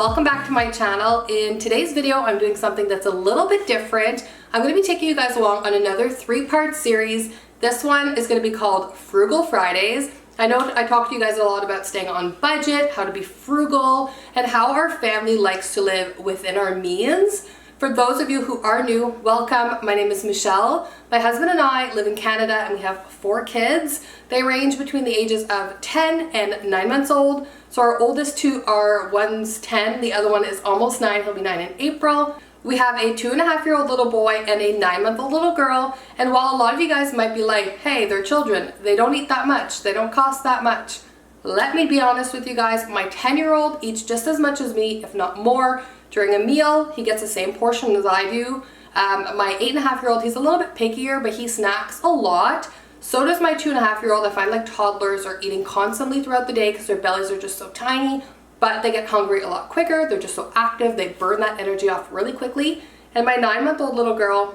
welcome back to my channel. In today's video, I'm doing something that's a little bit different. I'm going to be taking you guys along on another 3-part series. This one is going to be called Frugal Fridays. I know I talked to you guys a lot about staying on budget, how to be frugal, and how our family likes to live within our means. For those of you who are new, welcome. My name is Michelle. My husband and I live in Canada and we have 4 kids. They range between the ages of 10 and 9 months old. So our oldest 2 are, one's 10, the other one is almost 9, he'll be 9 in April. We have a 2.5-year-old little boy and a 9-month-old little girl. And while a lot of you guys might be like, hey, they're children, they don't eat that much, they don't cost that much. Let me be honest with you guys, my 10-year-old eats just as much as me, if not more. During a meal, he gets the same portion as I do. My 8.5-year-old, he's a little bit pickier, but he snacks a lot. So does my 2.5-year-old. I find like toddlers are eating constantly throughout the day because their bellies are just so tiny, but they get hungry a lot quicker. They're just so active. They burn that energy off really quickly. And my 9-month-old little girl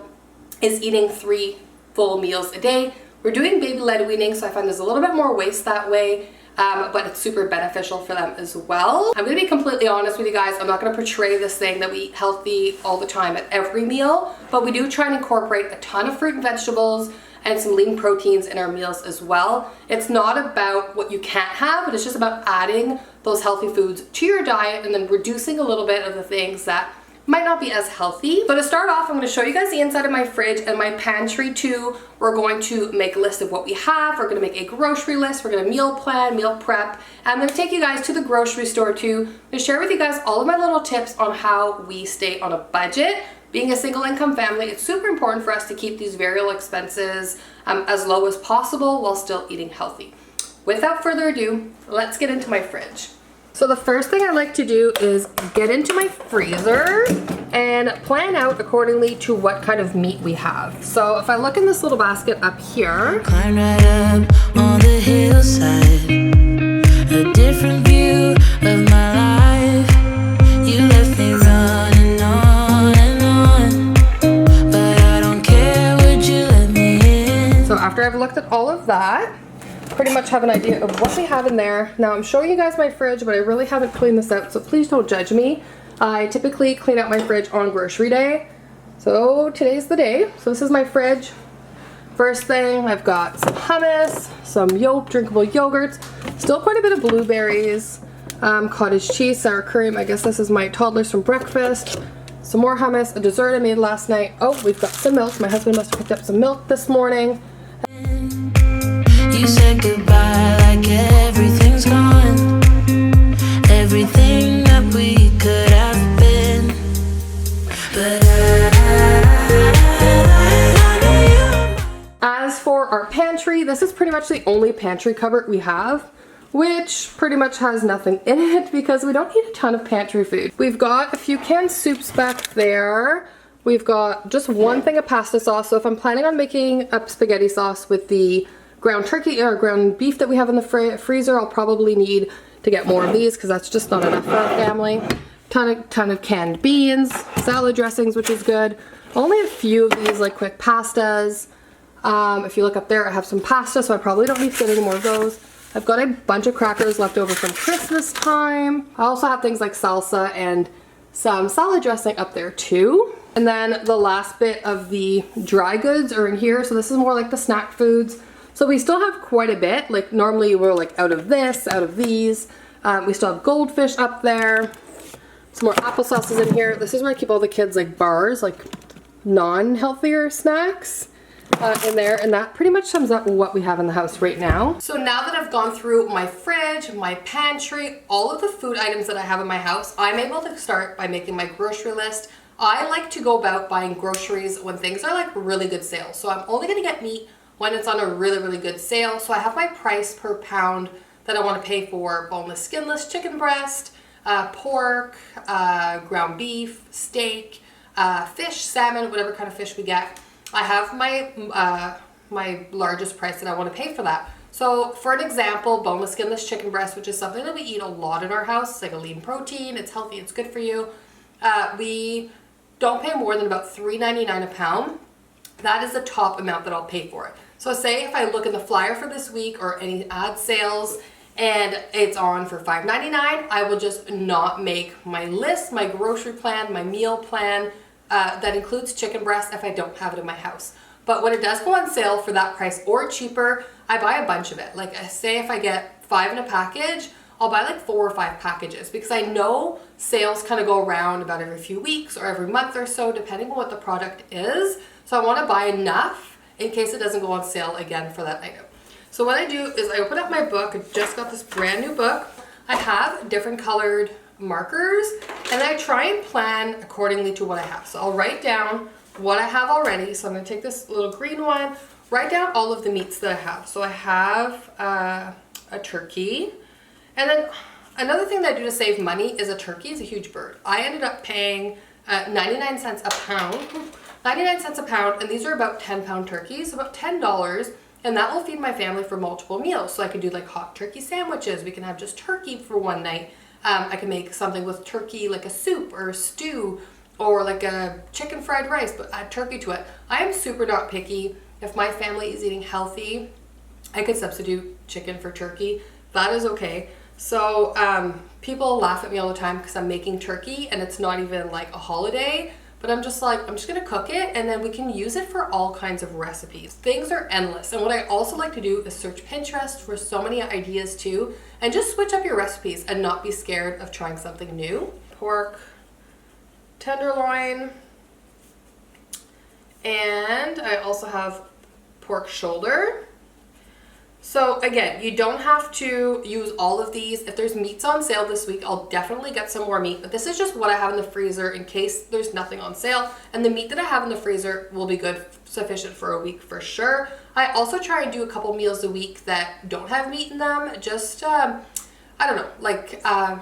is eating 3 full meals a day. We're doing baby-led weaning, so I find there's a little bit more waste that way. But it's super beneficial for them as well. I'm gonna be completely honest with you guys. I'm not gonna portray this thing that we eat healthy all the time at every meal, but we do try and incorporate a ton of fruit and vegetables and some lean proteins in our meals as well. It's not about what you can't have, but it's just about adding those healthy foods to your diet and then reducing a little bit of the things that might not be as healthy. So to start off, I'm going to show you guys the inside of my fridge and my pantry too. We're going to make a list of what we have. We're going to make a grocery list. We're going to meal plan, meal prep. And I'm going to take you guys to the grocery store too. I'm going to share with you guys all of my little tips on how we stay on a budget. Being a single income family, it's super important for us to keep these variable expenses as low as possible while still eating healthy. Without further ado, let's get into my fridge. So the first thing I like to do is get into my freezer and plan out accordingly to what kind of meat we have. So if I look in this little basket up here, climb right up on the hillside, a different view of my life. You left me running on and on, but I don't care, would you let me in? So after I've looked at all of that, pretty much have an idea of what we have in there. Now I'm showing you guys my fridge, but I really haven't cleaned this out, so please don't judge me. I typically clean out my fridge on grocery day, so today's the day. So this is my fridge. First thing, I've got some hummus, some drinkable yogurts, still quite a bit of blueberries, cottage cheese, sour cream. I guess this is my toddlers from breakfast. Some more hummus, a dessert I made last night. Oh, we've got some milk. My husband must have picked up some milk this morning. You said goodbye like everything's gone, everything that we could have been, but as for our pantry, this is pretty much the only pantry cupboard we have, which pretty much has nothing in it because we don't eat a ton of pantry food. We've got a few canned soups back there. We've got just one thing of pasta sauce, so if I'm planning on making a spaghetti sauce with the ground turkey or ground beef that we have in the freezer, I'll probably need to get more of these because that's just not enough for our family. Ton of canned beans, salad dressings, which is good. Only a few of these like quick pastas. If you look up there, I have some pasta, so I probably don't need to get any more of those. I've got a bunch of crackers left over from Christmas time. I also have things like salsa and some salad dressing up there too. And then the last bit of the dry goods are in here, so this is more like the snack foods. So we still have quite a bit. Like normally we're like out of this, out of these. We still have goldfish up there. Some more applesauce is in here. This is where I keep all the kids like bars, like non-healthier snacks in there. And that pretty much sums up what we have in the house right now. So now that I've gone through my fridge, my pantry, all of the food items that I have in my house, I'm able to start by making my grocery list. I like to go about buying groceries when things are like really good sales. So I'm only gonna get meat when it's on a really good sale. So I have my price per pound that I want to pay for boneless, skinless chicken breast, pork, ground beef, steak, fish, salmon, whatever kind of fish we get. I have my largest price that I want to pay for that. So for an example, boneless, skinless chicken breast, which is something that we eat a lot in our house. It's like a lean protein, it's healthy, it's good for you. We don't pay more than about $3.99 a pound. That is the top amount that I'll pay for it. So say if I look in the flyer for this week or any ad sales and it's on for $5.99, I will just not make my list, my grocery plan, my meal plan that includes chicken breast if I don't have it in my house. But when it does go on sale for that price or cheaper, I buy a bunch of it. Like say if I get 5 in a package, I'll buy like 4 or 5 packages because I know sales kind of go around about every few weeks or every month or so, depending on what the product is. So I want to buy enough in case it doesn't go on sale again for that item. So what I do is I open up my book. I just got this brand new book. I have different colored markers and I try and plan accordingly to what I have. So I'll write down what I have already. So I'm going to take this little green one, write down all of the meats that I have. So I have a turkey. And then another thing that I do to save money is a turkey is a huge bird. I ended up paying 99 cents a pound. 99 cents a pound, and these are about 10-pound turkeys, about $10, and that will feed my family for multiple meals. So I could do like hot turkey sandwiches. We can have just turkey for one night. I can make something with turkey, like a soup or a stew, or like a chicken fried rice, but add turkey to it. I am super not picky. If my family is eating healthy, I could substitute chicken for turkey. That is okay. So people laugh at me all the time because I'm making turkey and it's not even like a holiday, but I'm just like, I'm just gonna cook it and then we can use it for all kinds of recipes. Things are endless. And what I also like to do is search Pinterest for so many ideas too, and just switch up your recipes and not be scared of trying something new. Pork tenderloin, and I also have pork shoulder. So again, you don't have to use all of these. If there's meats on sale this week, I'll definitely get some more meat, but this is just what I have in the freezer in case there's nothing on sale. And the meat that I have in the freezer will be good, sufficient for a week for sure. I also try and do a couple meals a week that don't have meat in them. Just, I don't know, like, I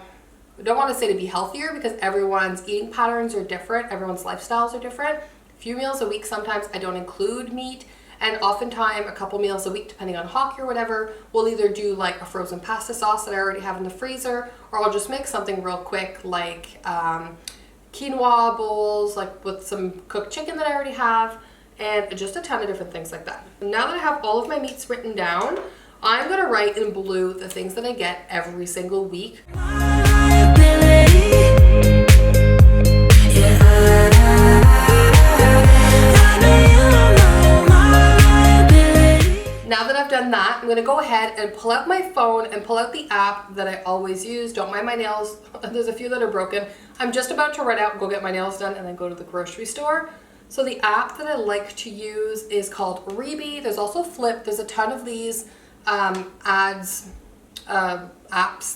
don't want to say to be healthier because everyone's eating patterns are different. Everyone's lifestyles are different. A few meals a week, sometimes I don't include meat. And oftentimes a couple meals a week, depending on hockey or whatever, we'll either do like a frozen pasta sauce that I already have in the freezer, or I'll just make something real quick like quinoa bowls, like with some cooked chicken that I already have, and just a ton of different things like that. Now that I have all of my meats written down, I'm gonna write in blue the things that I get every single week. Now that I've done that, I'm going to go ahead and pull out my phone and pull out the app that I always use. Don't mind my nails. There's a few that are broken. I'm just about to run out and go get my nails done and then go to the grocery store. So the app that I like to use is called Reebee. There's also Flip. There's a ton of these apps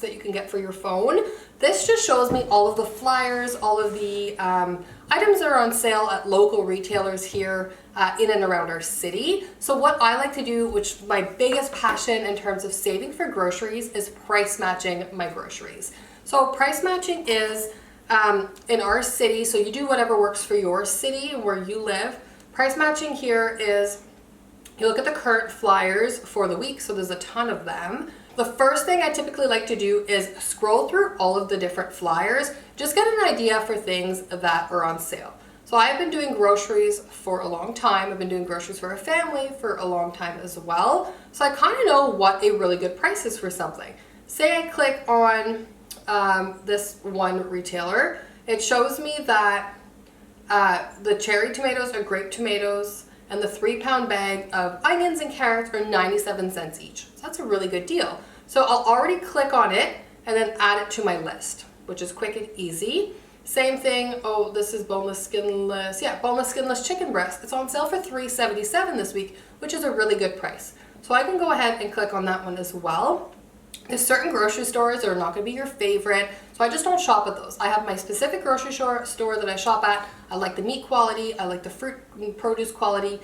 that you can get for your phone. This just shows me all of the flyers, all of the items that are on sale at local retailers here in and around our city. So what I like to do, which my biggest passion in terms of saving for groceries, is price matching my groceries. So price matching is in our city, so you do whatever works for your city and where you live. Price matching here is you look at the current flyers for the week, so there's a ton of them. The first thing I typically like to do is scroll through all of the different flyers, just get an idea for things that are on sale. So I've been doing groceries for a long time. I've been doing groceries for a family for a long time as well. So I kind of know what a really good price is for something. Say I click on this one retailer, it shows me that the cherry tomatoes are grape tomatoes, and the 3-pound bag of onions and carrots are 97 cents each. So that's a really good deal. So I'll already click on it and then add it to my list, which is quick and easy. Same thing, oh, this is boneless, skinless, yeah, boneless, skinless chicken breast. It's on sale for $3.77 this week, which is a really good price. So I can go ahead and click on that one as well. There's certain grocery stores that are not gonna be your favorite, so I just don't shop at those. I have my specific grocery store that I shop at. I like the meat quality, I like the fruit and produce quality,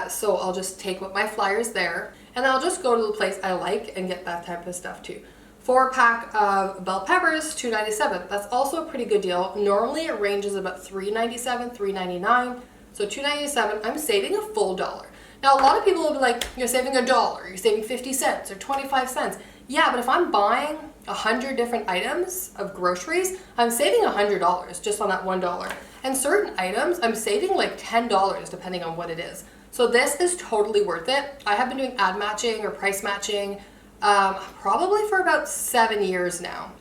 so I'll just take what my flyers there, and I'll just go to the place I like and get that type of stuff too. 4-pack of bell peppers, $2.97. That's also a pretty good deal. Normally it ranges about $3.97, $3.99, so $2.97, I'm saving a full dollar. Now a lot of people will be like, you're saving $1, you're saving 50 cents or 25 cents. Yeah, but if I'm buying 100 different items of groceries, I'm saving $100 just on that $1. And certain items, I'm saving like $10 depending on what it is. So this is totally worth it. I have been doing ad matching or price matching probably for about 7 years now,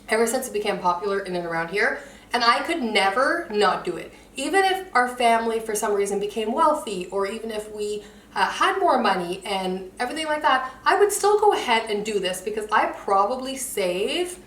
ever since it became popular in and around here. And I could never not do it. Even if our family for some reason became wealthy, or even if we had more money and everything like that, I would still go ahead and do this because I probably save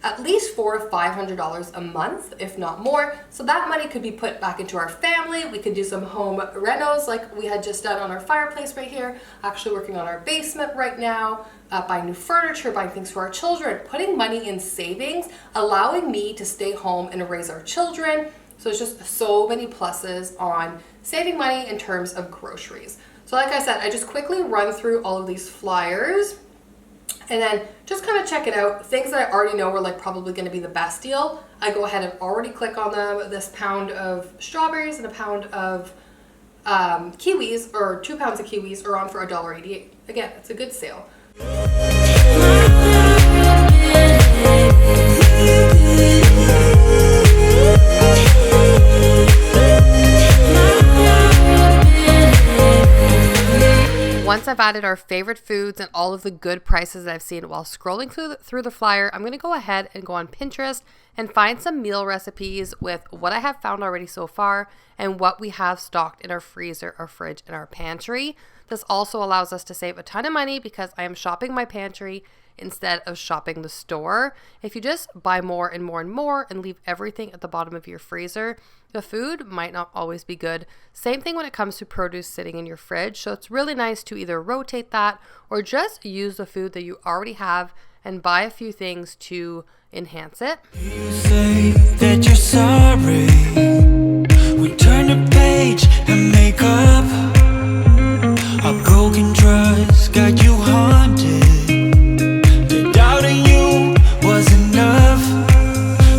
at least $400 or $500 a month, if not more. So that money could be put back into our family. We could do some home renos like we had just done on our fireplace right here, actually working on our basement right now, buying new furniture, buying things for our children, putting money in savings, allowing me to stay home and raise our children. So it's just so many pluses on saving money in terms of groceries. So like I said, I just quickly run through all of these flyers and then just kind of check it out. Things that I already know are like probably going to be the best deal, I go ahead and already click on them. This pound of strawberries and a pound of kiwis, or 2 pounds of kiwis, are on for $1.88. Again, it's a good sale. Once I've added our favorite foods and all of the good prices I've seen while scrolling through the flyer, I'm going to go ahead and go on Pinterest and find some meal recipes with what I have found already so far and what we have stocked in our freezer, our fridge, and our pantry. This also allows us to save a ton of money because I am shopping my pantry instead of shopping the store. If you just buy more and more and more and leave everything at the bottom of your freezer, the food might not always be good. Same thing when it comes to produce sitting in your fridge. So it's really nice to either rotate that or just use the food that you already have and buy a few things to enhance it. You say that you're sorry. We turn the page and make up. Our broken trust got you haunted. The doubting you was enough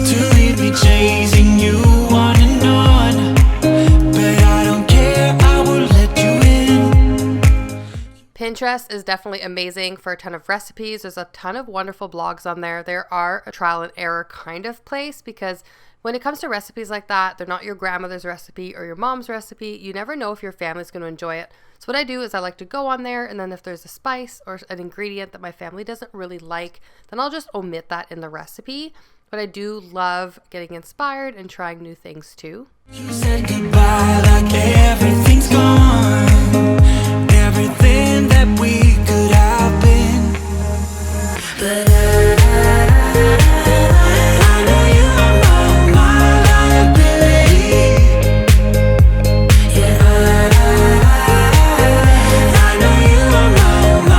to leave me chasing you on and on. But I don't care, I will let you in. Pinterest is definitely amazing for a ton of recipes. There's a ton of wonderful blogs on there. There are a trial and error kind of place because when it comes to recipes like that, they're not your grandmother's recipe or your mom's recipe. You never know if your family's going to enjoy it. So what I do is I like to go on there, and then if there's a spice or an ingredient that my family doesn't really like, then I'll just omit that in the recipe. But I do love getting inspired and trying new things too. You said goodbye like everything's gone. Everything that we could have been. But I know you are all my liability. Yeah, I know you are all my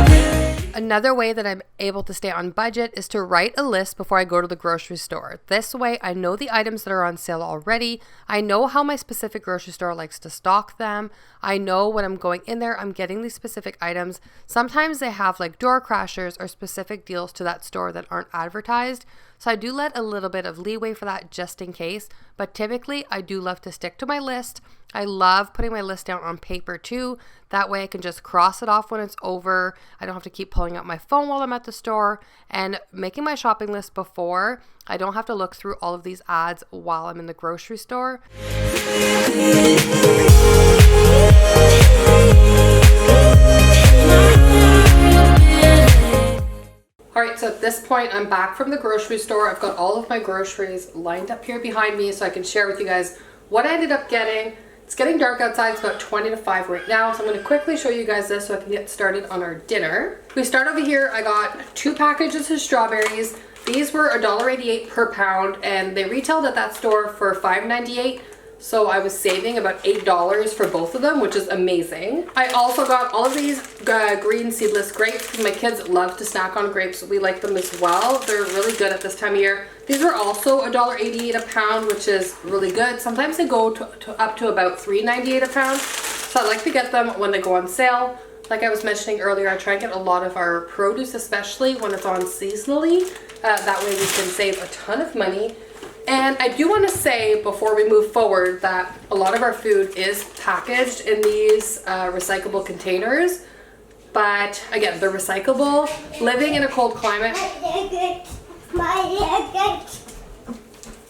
liability. Another way that I'm able to stay on budget is to write a list before I go to the grocery store. This way I know the items that are on sale already. I know how my specific grocery store likes to stock them. I know when I'm going in there, I'm getting these specific items. Sometimes they have like door crashers or specific deals to that store that aren't advertised. So I do let a little bit of leeway for that just in case, but typically I do love to stick to my list. I love putting my list down on paper too. That way I can just cross it off when it's over. I don't have to keep pulling out my phone while I'm at the store, and making my shopping list before. I don't have to look through all of these ads while I'm in the grocery store. Alright, so at this point I'm back from the grocery store. I've got all of my groceries lined up here behind me so I can share with you guys what I ended up getting. It's getting dark outside. It's about 20 to 5 right now, so I'm going to quickly show you guys this so I can get started on our dinner. We start over here. I got 2 packages of strawberries. These were $1.88 per pound, and they retailed at that store for $5.98. So I was saving about $8 for both of them, which is amazing. I also got all of these green seedless grapes because my kids love to snack on grapes. We like them as well. They're really good at this time of year. These are also $1.88 a pound, which is really good. Sometimes they go up to about $3.98 a pound. So I like to get them when they go on sale. Like I was mentioning earlier, I try and get a lot of our produce, especially when it's on seasonally. That way we can save a ton of money. And I do want to say before we move forward that a lot of our food is packaged in these recyclable containers. But again, they're recyclable. Living in a cold climate.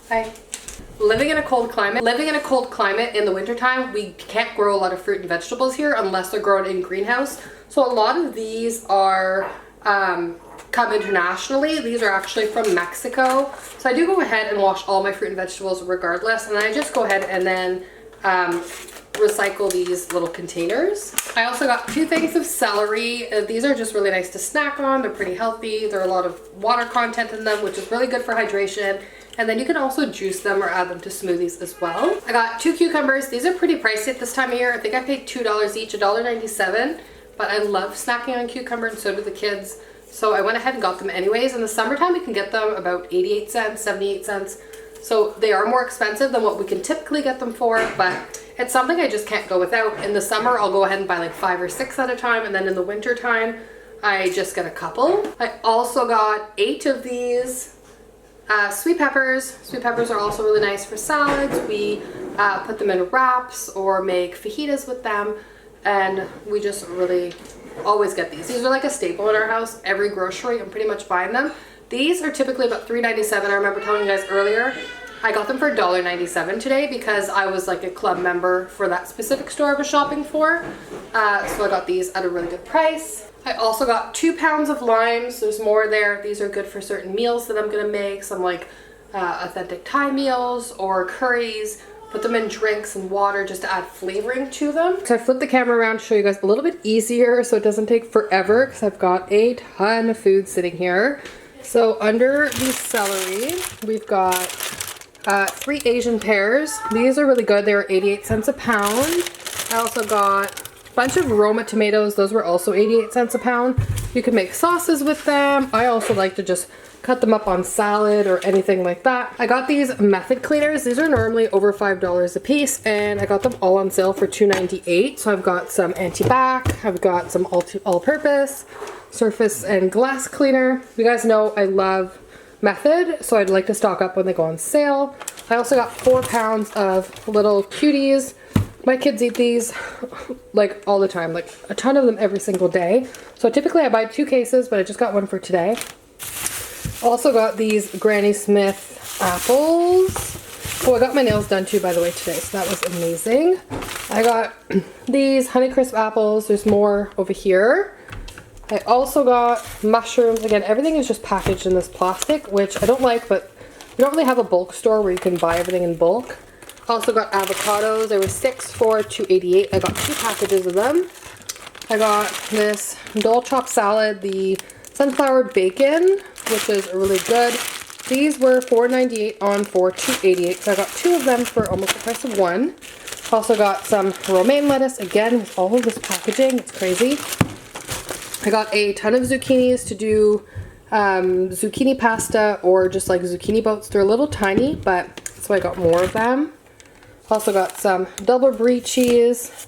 Hi. living in a cold climate in the wintertime, we can't grow a lot of fruit and vegetables here unless they're grown in greenhouse. So a lot of these are come internationally. These are actually from Mexico. So I do go ahead and wash all my fruit and vegetables regardless, and I just go ahead and then recycle these little containers. I also got 2 things of celery. These are just really nice to snack on. They're pretty healthy. There are a lot of water content in them, which is really good for hydration. And then you can also juice them or add them to smoothies as well. I got 2 cucumbers. These are pretty pricey at this time of year. I think I paid $2 each, $1.97. But I love snacking on cucumber, and so do the kids. So I went ahead and got them anyways. In the summertime, we can get them about 88 cents, 78 cents. So they are more expensive than what we can typically get them for, but it's something I just can't go without. In the summer, I'll go ahead and buy like 5 or 6 at a time, and then in the winter time, I just get a couple. I also got 8 of these sweet peppers. Sweet peppers are also really nice for salads. We put them in wraps or make fajitas with them, and we just really always get these. These are like a staple in our house. Every grocery, I'm pretty much buying them. These are typically about $3.97. I remember telling you guys earlier, I got them for $1.97 today because I was like a club member for that specific store I was shopping for. So I got these at a really good price. I also got 2 pounds of limes. There's more there. These are good for certain meals that I'm gonna make. Some like authentic Thai meals or curries. Put them in drinks and water just to add flavoring to them. So I flipped the camera around to show you guys a little bit easier so it doesn't take forever, because I've got a ton of food sitting here. So under the celery, we've got 3 Asian pears. These are really good. They were 88 cents a pound. I also got a bunch of Roma tomatoes. Those were also 88 cents a pound. You can make sauces with them. I also like to just cut them up on salad or anything like that. I got these method cleaners. These are normally over $5 a piece, and I got them all on sale for $2.98. So I've got some anti-bac, I've got some all-purpose, surface and glass cleaner. You guys know I love Method, so I'd like to stock up when they go on sale. I also got 4 pounds of little cuties. My kids eat these like all the time, like a ton of them every single day. So typically I buy 2 cases, but I just got 1 for today. Also got these Granny Smith apples. Oh, I got my nails done too, by the way, today, so that was amazing. I got these Honeycrisp apples. There's more over here. I also got mushrooms. Again, everything is just packaged in this plastic, which I don't like, but we don't really have a bulk store where you can buy everything in bulk. Also got avocados. There were 6 for $2.88. I got 2 packages of them. I got this Dole Chop salad, the sunflower bacon, which is really good. These were $4.98 on for $2.88, so I got 2 of them for almost the price of 1. Also got some romaine lettuce, again with all of this packaging. It's crazy. I got a ton of zucchinis to do zucchini pasta or just like zucchini boats. They're a little tiny, but so I got more of them. Also got some double brie cheese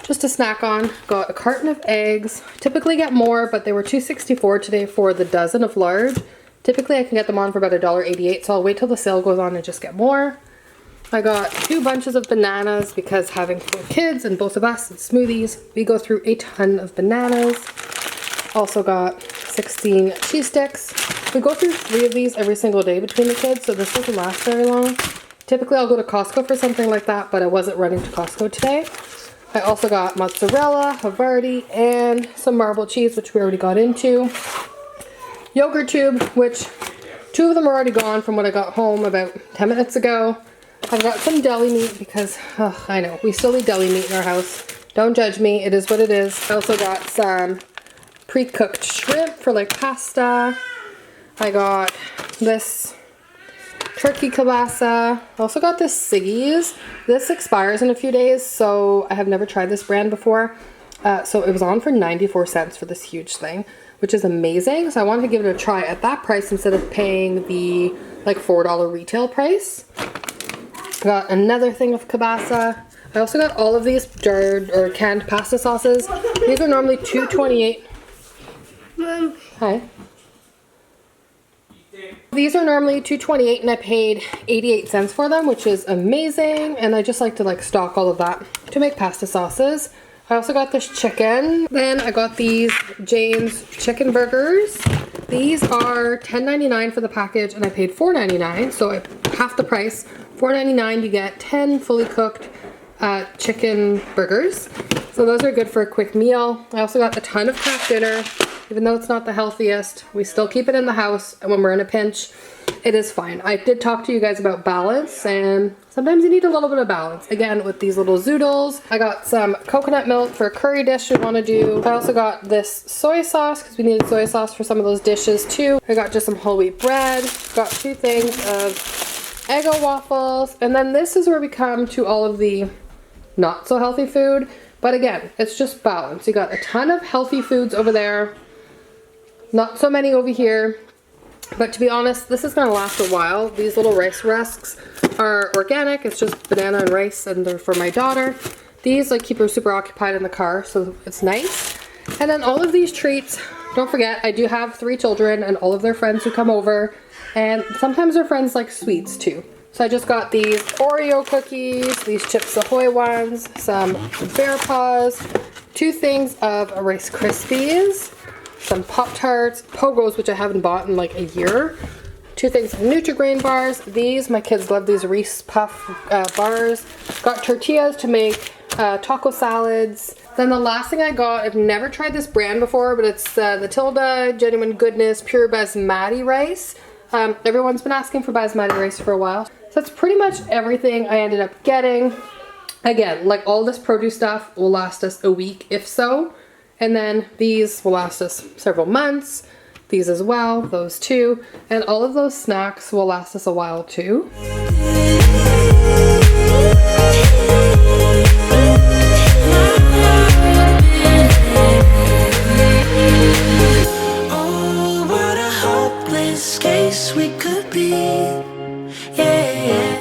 just to snack on. Got a carton of eggs. Typically get more, but they were $2.64 today for the dozen of large. Typically I can get them on for about $1.88, so I'll wait till the sale goes on and just get more. I got 2 bunches of bananas because having 4 kids and both of us and smoothies, we go through a ton of bananas. Also got 16 cheese sticks. We go through 3 of these every single day between the kids, so this doesn't last very long. Typically I'll go to Costco for something like that, but I wasn't running to Costco today. I also got mozzarella, Havarti, and some marble cheese, which we already got into. Yogurt tube, which 2 of them are already gone from when I got home about 10 minutes ago. I've got some deli meat because, I know, we still eat deli meat in our house. Don't judge me, it is what it is. I also got some pre-cooked shrimp for like pasta. I got this turkey kielbasa. I also got this Siggy's. This expires in a few days, so I have never tried this brand before. So it was on for 94 cents for this huge thing, which is amazing. So I wanted to give it a try at that price instead of paying the like $4 retail price. Got another thing of kielbasa. I also got all of these jarred or canned pasta sauces. These are normally $2.28. Hi. These are normally $2.28 and I paid 88 cents for them, which is amazing. And I just like to like stock all of that to make pasta sauces. I also got this chicken. Then I got these Jane's chicken burgers. These are $10.99 for the package and I paid $4.99, so half the price $4.99 you get 10 fully cooked chicken burgers. So those are good for a quick meal. I also got a ton of Kraft dinner. Even though it's not the healthiest, we still keep it in the house, and when we're in a pinch, it is fine. I did talk to you guys about balance, and sometimes you need a little bit of balance. Again, with these little zoodles. I got some coconut milk for a curry dish we want to do. I also got this soy sauce because we needed soy sauce for some of those dishes too. I got just some whole wheat bread. Got 2 things of Eggo waffles, and then this is where we come to all of the not so healthy food. But again, it's just balance. You got a ton of healthy foods over there. Not so many over here. But to be honest, this is going to last a while. These little rice rusks are organic. It's just banana and rice, and they're for my daughter. These like keep her super occupied in the car, so it's nice. And then all of these treats, don't forget, I do have 3 children and all of their friends who come over. And sometimes their friends like sweets too. So I just got these Oreo cookies, these Chips Ahoy ones, some Bear Paws, 2 things of Rice Krispies, some Pop-Tarts, Pogos, which I haven't bought in like a year, 2 things of Nutri-Grain bars. These, my kids love these Reese Puff bars. Got tortillas to make taco salads. Then the last thing I got, I've never tried this brand before, but it's the Tilda Genuine Goodness Pure Basmati Rice. Everyone's been asking for basmati rice for a while. So that's pretty much everything I ended up getting. Again, like all this produce stuff will last us a week, if so. And then these will last us several months. These as well, those 2. And all of those snacks will last us a while too. Oh, what a hopeless case we could be. Yeah.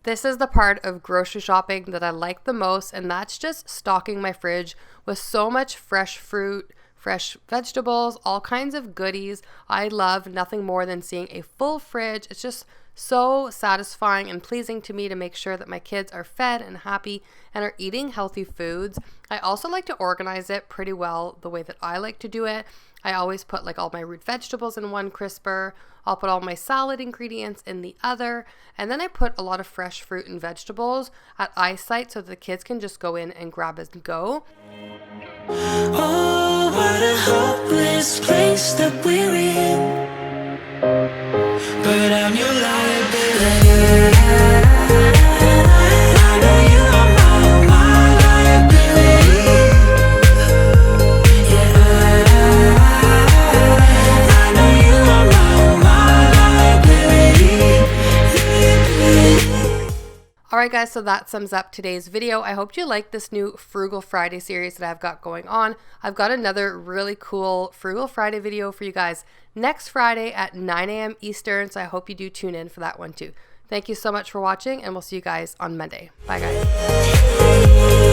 This is the part of grocery shopping that I like the most, and that's just stocking my fridge with so much fresh fruit, fresh vegetables, all kinds of goodies. I love nothing more than seeing a full fridge. It's just so satisfying and pleasing to me to make sure that my kids are fed and happy and are eating healthy foods. I also like to organize it pretty well the way that I like to do it. I always put like all my root vegetables in one crisper. I'll put all my salad ingredients in the other. And then I put a lot of fresh fruit and vegetables at eyesight so that the kids can just go in and grab as and go. Oh, what a hopeless place that we're in. But I'm your liability. I know you are my liability. Yeah, I know you are my liability. Alright guys, so that sums up today's video. I hope you liked this new Frugal Friday series that I've got going on. I've got another really cool Frugal Friday video for you guys next Friday at 9 a.m. Eastern, so I hope you do tune in for that one too. Thank you so much for watching, and we'll see you guys on Monday. Bye guys.